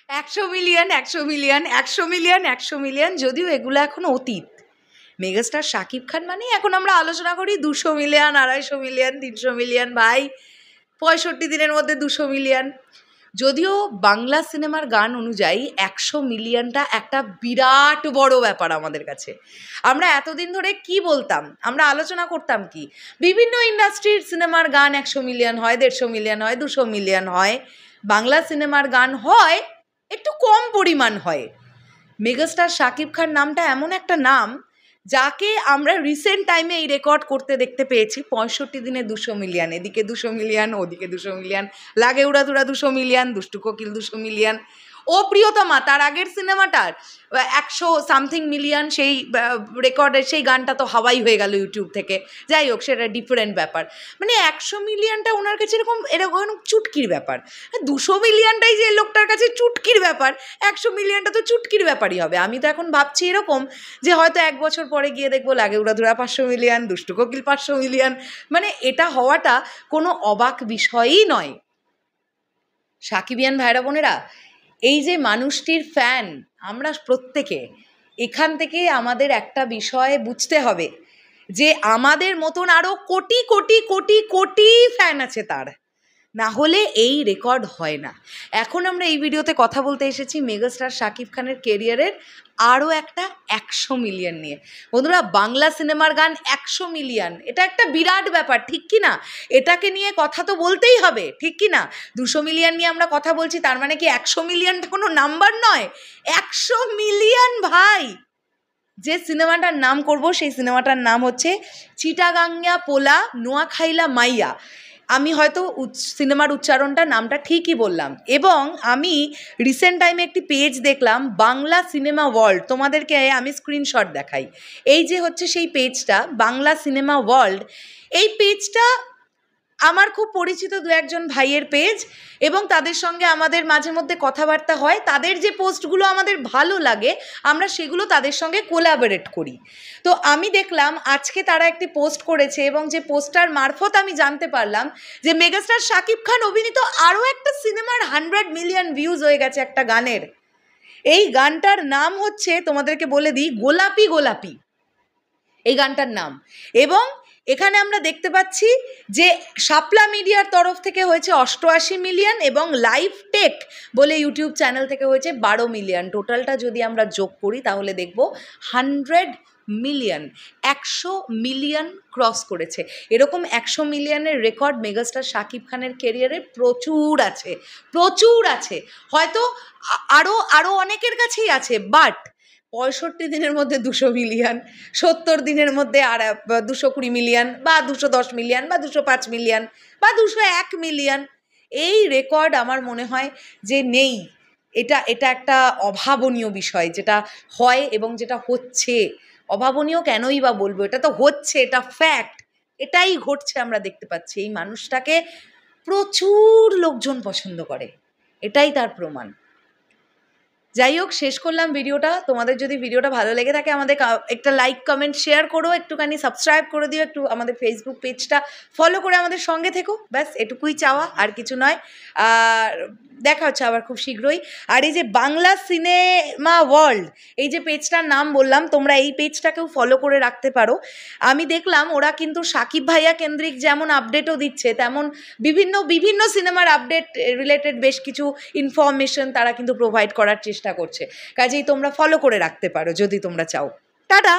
100 million 100 million 100 million 100 million, যদিও এগুলো এখন অতীত। মেগাস্টার শাকিব খান মানে এখন আমরা আলোচনা করি 200 মিলিয়ন, 250 মিলিয়ন, 300 মিলিয়ন। ভাই 65 দিনের মধ্যে 200 মিলিয়ন। যদিও বাংলা সিনেমার গান অনুযায়ী 100 মিলিয়নটা একটা বিরাট বড় ব্যাপার আমাদের কাছে। আমরা এতদিন ধরে কি বলতাম, আমরা আলোচনা করতাম কি, বিভিন্ন ইন্ডাস্ট্রির সিনেমার গান 100 মিলিয়ন হয়, 150 মিলিয়ন হয়, 200 মিলিয়ন হয়। বাংলা সিনেমার গান হয় একটু কম পরিমাণ হয়। মেগাস্টার শাকিব খান নামটা এমন একটা নাম যাকে আমরা রিসেন্ট টাইমে এই রেকর্ড করতে দেখতে পেয়েছি। 65 দিনে 200 মিলিয়ন, এদিকে 200 মিলিয়ন, ওদিকে 200 মিলিয়ন, লাগে উড়াধুরা 200 মিলিয়ন, দুষ্টু কোকিল 200 মিলিয়ন। ও প্রিয়তমা তার আগের সিনেমাটার 100 সামথিং মিলিয়ন, সেই রেকর্ডের সেই গানটা তো হাওয়াই হয়ে গেল ইউটিউব থেকে। যাই হোক, সেটা ডিফারেন্ট ব্যাপার। মানে 100 মিলিয়নটা ওনার কাছে এরকম চুটকির ব্যাপার। 200 মিলিয়নটাই যে লোকটার কাছে চুটকির ব্যাপার, 100 মিলিয়নটা তো চুটকির ব্যাপারই হবে। আমি তো এখন ভাবছি এরকম যে হয়তো 1 বছর পরে গিয়ে দেখবো লাগে উড়াধুরা 500 মিলিয়ন, দুষ্টু কোকিল 500 মিলিয়ন। মানে এটা হওয়াটা কোনো অবাক বিষয়ই নয়। সাকিবিয়ান ভাইরা বোনেরা, এই যে মানুষটির ফ্যান আমরা প্রত্যেকে, এখান থেকে আমাদের একটা বিষয় বুঝতে হবে যে আমাদের মতন আরও কোটি কোটি কোটি কোটি ফ্যান আছে তার, না হলে এই রেকর্ড হয় না। এখন আমরা এই ভিডিওতে কথা বলতে এসেছি মেগাস্টার শাকিব খানের কেরিয়ারের আরও একটা 100 মিলিয়ন নিয়ে। বন্ধুরা, বাংলা সিনেমার গান 100 মিলিয়ন, এটা একটা বিরাট ব্যাপার, ঠিক কি না? এটাকে নিয়ে কথা তো বলতেই হবে, ঠিক কি না? 200 মিলিয়ন নিয়ে আমরা কথা বলছি, তার মানে কি 100 মিলিয়নটা কোনো নাম্বার নয়? 100 মিলিয়ন ভাই। যে সিনেমাটার নাম করব সেই সিনেমাটার নাম হচ্ছে চিটাগাঙ্গা পোলা নোয়াখাইলা মাইয়া। আমি হয়তো সিনেমার উচ্চারণটা নামটা ঠিকই বললাম। এবং আমি রিসেন্ট টাইমে একটি পেজ দেখলাম, বাংলা সিনেমা ওয়ার্ল্ড। তোমাদেরকে আমি স্ক্রিনশট দেখাই। এই যে হচ্ছে সেই পেজটা, বাংলা সিনেমা ওয়ার্ল্ড। এই পেজটা আমার খুব পরিচিত 2-1 ভাইয়ের পেজ, এবং তাদের সঙ্গে আমাদের মাঝে মধ্যে কথাবার্তা হয়। তাদের যে পোস্টগুলো আমাদের ভালো লাগে আমরা সেগুলো তাদের সঙ্গে কোলাবোরেট করি। তো আমি দেখলাম আজকে তারা একটি পোস্ট করেছে, এবং যে পোস্টার মারফত আমি জানতে পারলাম যে মেগাস্টার শাকিব খান অভিনীত আরও একটা সিনেমার 100 মিলিয়ন ভিউজ হয়ে গেছে একটা গানের। এই গানটার নাম হচ্ছে, তোমাদেরকে বলে দিই, গোলাপি গোলাপি এই গানটার নাম। এবং এখানে আমরা দেখতে পাচ্ছি যে শাপলা মিডিয়ার তরফ থেকে হয়েছে 88 মিলিয়ন, এবং লাইভ টেক বলে ইউটিউব চ্যানেল থেকে হয়েছে 12 মিলিয়ন। টোটালটা যদি আমরা যোগ করি তাহলে দেখব 100 মিলিয়ন, 100 মিলিয়ন ক্রস করেছে। এরকম 100 মিলিয়নের রেকর্ড মেগাস্টার শাকিব খানের কেরিয়ারে প্রচুর আছে, প্রচুর আছে। হয়তো আরও অনেকের কাছেই আছে, বাট 65 দিনের মধ্যে 200 মিলিয়ন, 70 দিনের মধ্যে 220 মিলিয়ন, বা 210 মিলিয়ন, বা 205 মিলিয়ন, বা 201 মিলিয়ন, এই রেকর্ড আমার মনে হয় যে নেই। এটা একটা অভাবনীয় বিষয় যেটা হয় এবং যেটা হচ্ছে। অভাবনীয় কেনই বা বলবো, এটা তো হচ্ছে, এটা ফ্যাক্ট, এটাই ঘটছে। আমরা দেখতে পাচ্ছি এই মানুষটাকে প্রচুর লোকজন পছন্দ করে, এটাই তার প্রমাণ। যাই হোক, শেষ করলাম ভিডিওটা। তোমাদের যদি ভিডিওটা ভালো লেগে থাকে আমাদের একটা লাইক কমেন্ট শেয়ার করো, একটুখানি সাবস্ক্রাইব করে দিও, একটু আমাদের ফেসবুক পেজটা ফলো করে আমাদের সঙ্গে থেকো। ব্যাস এটুকুই চাওয়া, আর কিছু নয়। আর দেখা হচ্ছে আবার খুব শীঘ্রই। আর এই যে বাংলা সিনেমা ওয়ার্ল্ড, এই যে পেজটার নাম বললাম, তোমরা এই পেজটাকেও ফলো করে রাখতে পারো। আমি দেখলাম ওরা কিন্তু সাকিব ভাইয়া কেন্দ্রিক যেমন আপডেটও দিচ্ছে, তেমন বিভিন্ন সিনেমার আপডেট রিলেটেড বেশ কিছু ইনফরমেশন তারা কিন্তু প্রোভাইড করার চেষ্টা করছে। কাজেই তোমরা ফলো করে রাখতে পারো যদি তোমরা চাও। টাটা।